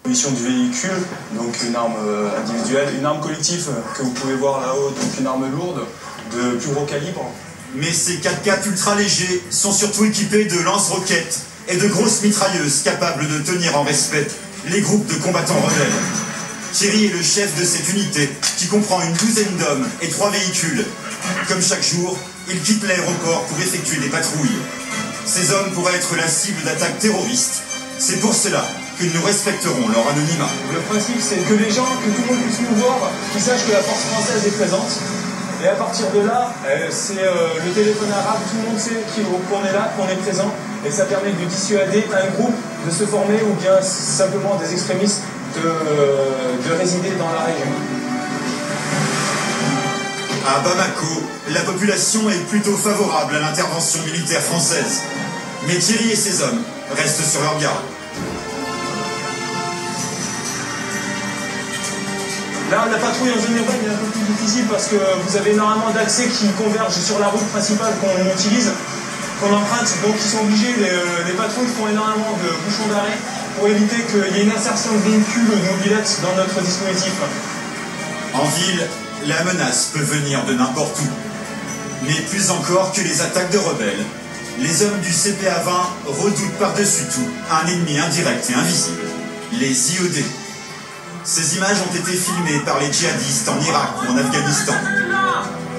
Mission du véhicule, donc une arme individuelle, une arme collective que vous pouvez voir là-haut, donc une arme lourde de plus gros calibre. Mais ces 4x4 ultra légers sont surtout équipés de lance-roquettes et de grosses mitrailleuses capables de tenir en respect les groupes de combattants rebelles. Thierry est le chef de cette unité qui comprend une douzaine d'hommes et 3 véhicules. Comme chaque jour, il quitte l'aéroport pour effectuer des patrouilles. Ces hommes pourraient être la cible d'attaques terroristes. C'est pour cela que nous respecterons leur anonymat. Le principe, c'est que les gens, que tout le monde puisse nous voir, qu'ils sachent que la force française est présente. Et à partir de là, c'est le téléphone arabe, tout le monde sait qu'on est là, qu'on est présent. Et ça permet de dissuader un groupe de se former ou bien simplement des extrémistes de résider dans la région. À Bamako, la population est plutôt favorable à l'intervention militaire française. Mais Thierry et ses hommes restent sur leur garde. Là, la patrouille en zone urbaine est un peu plus difficile parce que vous avez énormément d'accès qui convergent sur la route principale qu'on utilise, qu'on emprunte. Donc ils sont obligés, les patrouilles font énormément de bouchons d'arrêt pour éviter qu'il y ait une insertion de véhicules ou de mobylettes dans notre dispositif. En ville, la menace peut venir de n'importe où. Mais plus encore que les attaques de rebelles, les hommes du CPA-20 redoutent par-dessus tout un ennemi indirect et invisible, les IED. Ces images ont été filmées par les djihadistes en Irak ou en Afghanistan.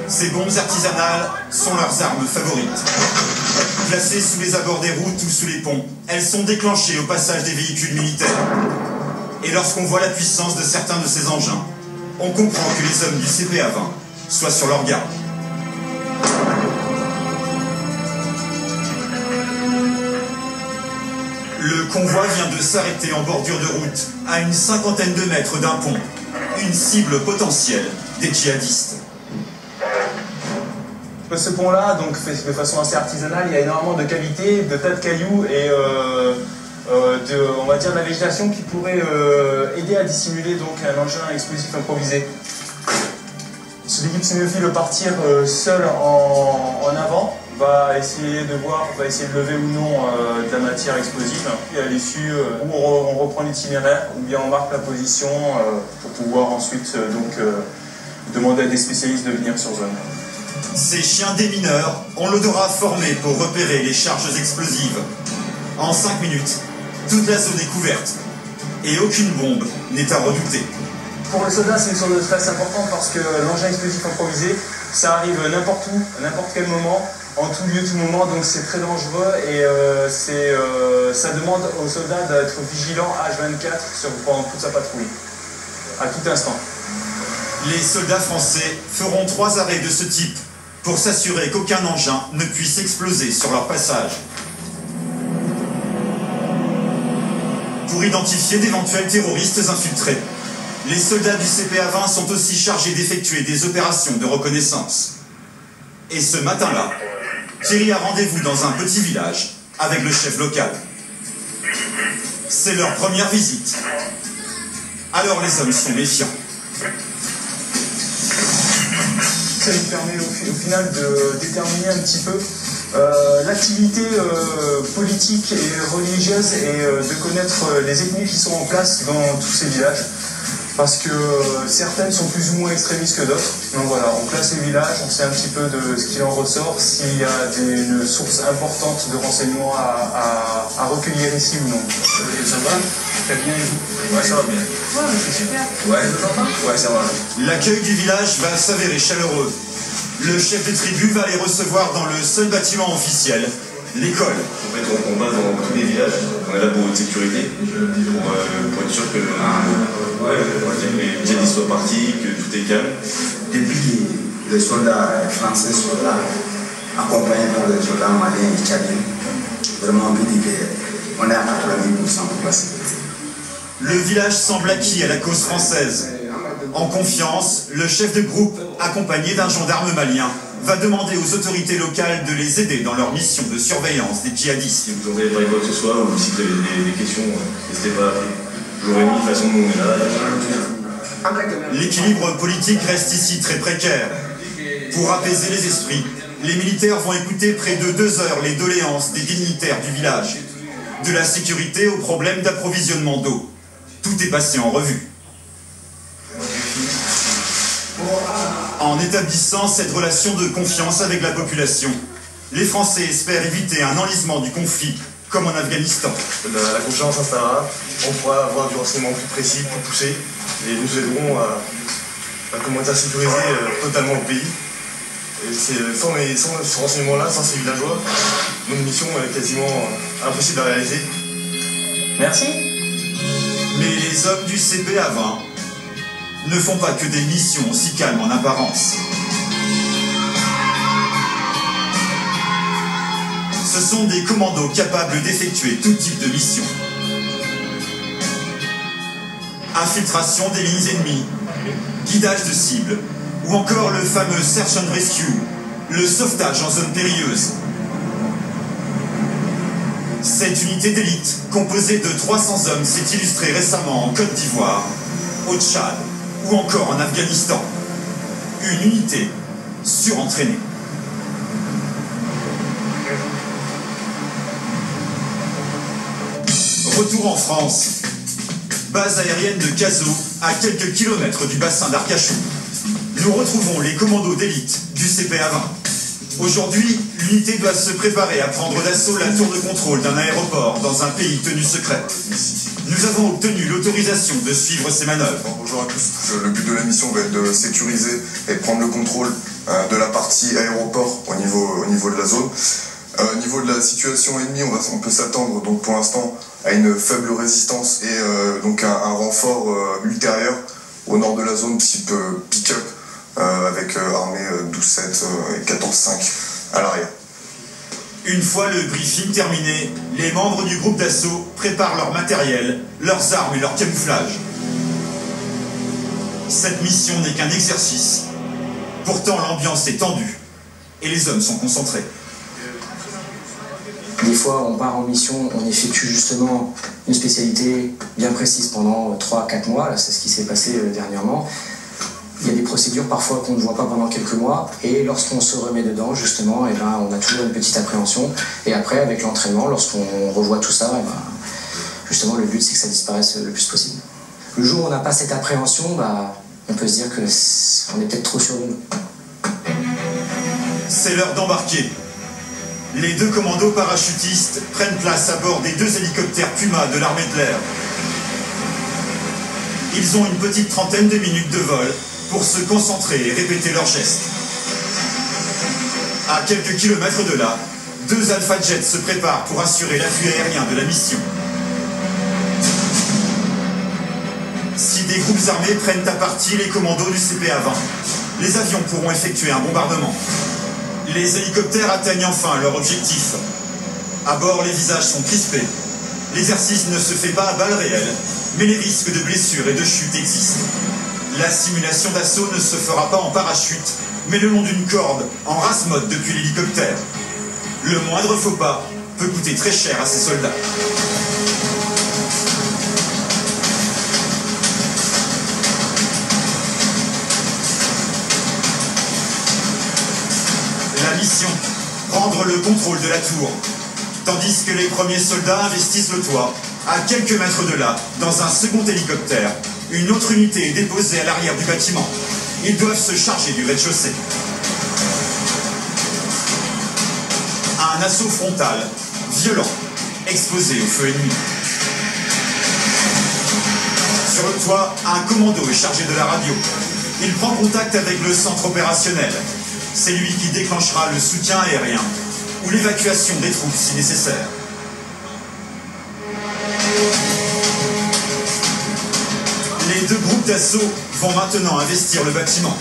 Ces bombes artisanales sont leurs armes favorites. Placées sous les abords des routes ou sous les ponts, elles sont déclenchées au passage des véhicules militaires. Et lorsqu'on voit la puissance de certains de ces engins, on comprend que les hommes du CPA-20 soient sur leur garde. Le convoi vient de s'arrêter en bordure de route, à une 50aine de mètres d'un pont. Une cible potentielle des djihadistes. Ce pont-là, donc fait de façon assez artisanale, il y a énormément de cavités, de tas de cailloux et on va dire de la végétation qui pourrait aider à dissimuler donc un engin explosif improvisé. Celui qui signifie le partir seul en avant va essayer de voir, va essayer de lever ou non de la matière explosive. Et à l'issue, on reprend l'itinéraire ou bien on marque la position pour pouvoir ensuite demander à des spécialistes de venir sur zone. Ces chiens démineurs ont l'odorat formé pour repérer les charges explosives. En 5 minutes, toute la zone est couverte et aucune bombe n'est à redouter. Pour le soldat, c'est une source de stress importante parce que l'engin explosif improvisé, ça arrive n'importe où, à n'importe quel moment, en tout lieu, tout moment, donc c'est très dangereux et ça demande au soldat d'être vigilant H24 pendant toute sa patrouille, à tout instant. Les soldats français feront 3 arrêts de ce type pour s'assurer qu'aucun engin ne puisse exploser sur leur passage. Pour identifier d'éventuels terroristes infiltrés, les soldats du CPA-20 sont aussi chargés d'effectuer des opérations de reconnaissance. Et ce matin-là, Thierry a rendez-vous dans un petit village avec le chef local. C'est leur première visite. Alors les hommes sont méfiants. Ça nous permet au final de déterminer un petit peu l'activité politique et religieuse et de connaître les ethnies qui sont en place dans tous ces villages. Parce que certaines sont plus ou moins extrémistes que d'autres. Donc voilà, on classe les villages, on sait un petit peu de ce qu'il en ressort, s'il y a une source importante de renseignements à recueillir ici ou non. Ça va? Très bien, et vous? Ouais, ça va bien. Ouais, c'est super. Ouais, ça va. L'accueil du village va s'avérer chaleureux. Le chef des tribus va les recevoir dans le seul bâtiment officiel, l'école. En fait, on va dans tous les villages. On est là pour une sécurité, pour être sûr que les djihadistes soient partis, que tout est calme. Depuis que les soldats français sont là, accompagnés par les soldats maliens et tchadiens, vraiment on peut dire qu'on est à 80% pour la sécurité. Le village semble acquis à la cause française. En confiance, le chef de groupe, accompagné d'un gendarme malien, va demander aux autorités locales de les aider dans leur mission de surveillance des djihadistes. Si vous n'avez pas quoi que ce soit, ou si vous avez des questions, n'hésitez pas à appeler. Je l'aurais mis de toute façon, nous on est là. L'équilibre politique reste ici très précaire. Pour apaiser les esprits, les militaires vont écouter près de 2 heures les doléances des dignitaires du village. De la sécurité au problème d'approvisionnement d'eau. Tout tout est passé en revue. En établissant cette relation de confiance avec la population, les Français espèrent éviter un enlisement du conflit, comme en Afghanistan. La confiance s'installera, on pourra avoir du renseignement plus précis, plus poussé, et nous aiderons à sécuriser totalement le pays. Et sans ce renseignement-là, sans ces villageois, notre mission est quasiment impossible à réaliser. Merci. Mais les hommes du CPA-20 ne font pas que des missions aussi calmes en apparence. Ce sont des commandos capables d'effectuer tout type de mission. Infiltration des lignes ennemies, guidage de cibles, ou encore le fameux Search and Rescue, le sauvetage en zone périlleuse. Cette unité d'élite, composée de 300 hommes, s'est illustrée récemment en Côte d'Ivoire, au Tchad ou encore en Afghanistan. Une unité surentraînée. Retour en France. Base aérienne de Cazaux, à quelques kilomètres du bassin d'Arcachon. Nous retrouvons les commandos d'élite du CPA-20. Aujourd'hui, l'unité doit se préparer à prendre d'assaut la tour de contrôle d'un aéroport dans un pays tenu secret. Nous avons obtenu l'autorisation de suivre ces manœuvres. Bonjour à tous. Le but de la mission va être de sécuriser et de prendre le contrôle de la partie aéroport au niveau de la zone. Au niveau de la situation ennemie, on peut s'attendre donc pour l'instant à une faible résistance et donc un renfort ultérieur au nord de la zone type pick-up avec armée 12-7 et 14-5 à l'arrière. Une fois le briefing terminé, les membres du groupe d'assaut préparent leur matériel, leurs armes et leur camouflage. Cette mission n'est qu'un exercice. Pourtant, l'ambiance est tendue et les hommes sont concentrés. Des fois, on part en mission, on effectue justement une spécialité bien précise pendant 3-4 mois. Là, c'est ce qui s'est passé dernièrement. Il y a des procédures parfois qu'on ne voit pas pendant quelques mois. Et lorsqu'on se remet dedans, justement, eh ben, on a toujours une petite appréhension. Et après, avec l'entraînement, lorsqu'on revoit tout ça, eh ben, justement, le but, c'est que ça disparaisse le plus possible. Le jour où on n'a pas cette appréhension, bah, on peut se dire qu'on est peut-être trop sûr de nous. C'est l'heure d'embarquer. Les deux commandos parachutistes prennent place à bord des 2 hélicoptères Puma de l'armée de l'air. Ils ont une petite trentaine de minutes de vol pour se concentrer et répéter leurs gestes. À quelques kilomètres de là, 2 Alpha Jets se préparent pour assurer l'appui aérien de la mission. Si des groupes armés prennent à partie les commandos du CPA-20, les avions pourront effectuer un bombardement. Les hélicoptères atteignent enfin leur objectif. À bord, les visages sont crispés. L'exercice ne se fait pas à balles réelles, mais les risques de blessures et de chute existent. La simulation d'assaut ne se fera pas en parachute, mais le long d'une corde, en race mode depuis l'hélicoptère. Le moindre faux pas peut coûter très cher à ces soldats. La mission, prendre le contrôle de la tour. Tandis que les premiers soldats investissent le toit, à quelques mètres de là, dans un second hélicoptère, une autre unité est déposée à l'arrière du bâtiment. Ils doivent se charger du rez-de-chaussée. Un assaut frontal, violent, exposé au feu ennemi. Sur le toit, un commando est chargé de la radio. Il prend contact avec le centre opérationnel. C'est lui qui déclenchera le soutien aérien ou l'évacuation des troupes si nécessaire. Les 2 groupes d'assaut vont maintenant investir le bâtiment.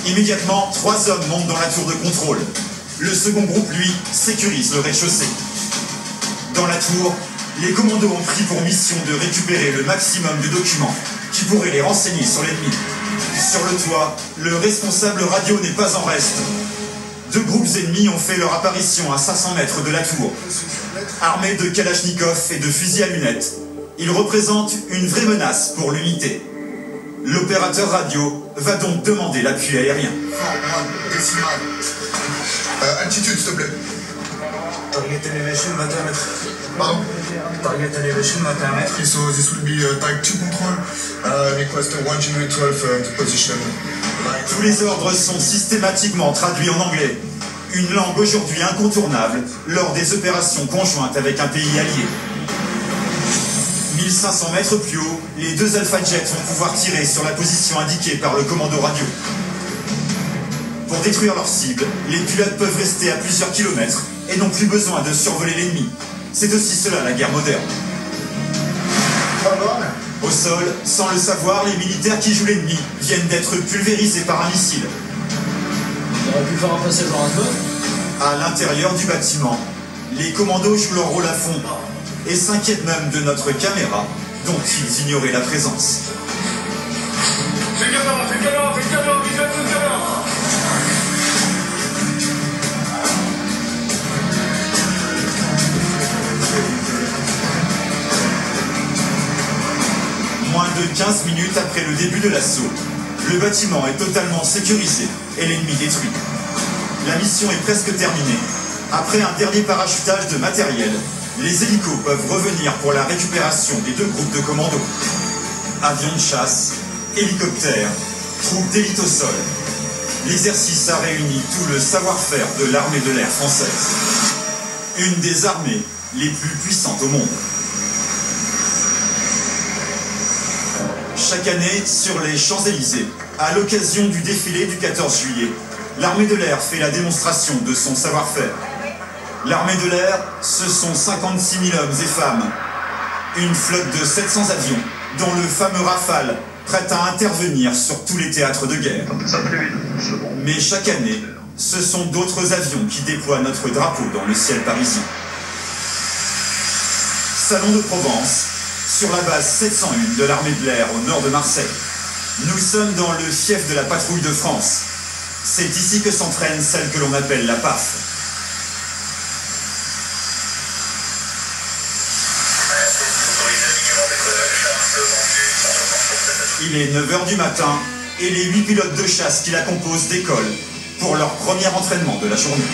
Immédiatement, 3 hommes montent dans la tour de contrôle. Le second groupe, lui, sécurise le rez-de-chaussée. Dans la tour, les commandos ont pris pour mission de récupérer le maximum de documents qui pourraient les renseigner sur l'ennemi. Sur le toit, le responsable radio n'est pas en reste. 2 groupes ennemis ont fait leur apparition à 500 mètres de la tour. Armés de kalachnikov et de fusils à lunettes, ils représentent une vraie menace pour l'unité. L'opérateur radio va donc demander l'appui aérien. Altitude, s'il te plaît. Target elevation 21 mètres. Pardon? Target elevation va permettre. Okay, so this will be type 2 control. Request 112 to position. Tous les ordres sont systématiquement traduits en anglais. Une langue aujourd'hui incontournable lors des opérations conjointes avec un pays allié. 1500 mètres plus haut, les deux Alpha Jets vont pouvoir tirer sur la position indiquée par le commando radio. Pour détruire leur cible, les pilotes peuvent rester à plusieurs kilomètres et n'ont plus besoin de survoler l'ennemi. C'est aussi cela la guerre moderne. Au sol, sans le savoir, les militaires qui jouent l'ennemi viennent d'être pulvérisés par un missile. On aurait pu faire un passage en rasement. À l'intérieur du bâtiment, les commandos jouent leur rôle à fond et s'inquiètent même de notre caméra dont ils ignoraient la présence. Moins de 15 minutes après le début de l'assaut, le bâtiment est totalement sécurisé et l'ennemi détruit. La mission est presque terminée. Après un dernier parachutage de matériel, les hélicos peuvent revenir pour la récupération des deux groupes de commandos. Avions de chasse, hélicoptères, troupes d'élite au sol. L'exercice a réuni tout le savoir-faire de l'armée de l'air française. Une des armées les plus puissantes au monde. Chaque année, sur les Champs-Élysées, à l'occasion du défilé du 14 juillet, l'armée de l'air fait la démonstration de son savoir-faire. L'armée de l'air, ce sont 56 000 hommes et femmes. Une flotte de 700 avions, dont le fameux Rafale, prêt à intervenir sur tous les théâtres de guerre. Mais chaque année, ce sont d'autres avions qui déploient notre drapeau dans le ciel parisien. Salon de Provence, sur la base 701 de l'armée de l'air au nord de Marseille. Nous sommes dans le fief de la patrouille de France. C'est ici que s'entraîne celle que l'on appelle la PAF. Il est 9 h du matin et les 8 pilotes de chasse qui la composent décollent pour leur premier entraînement de la journée.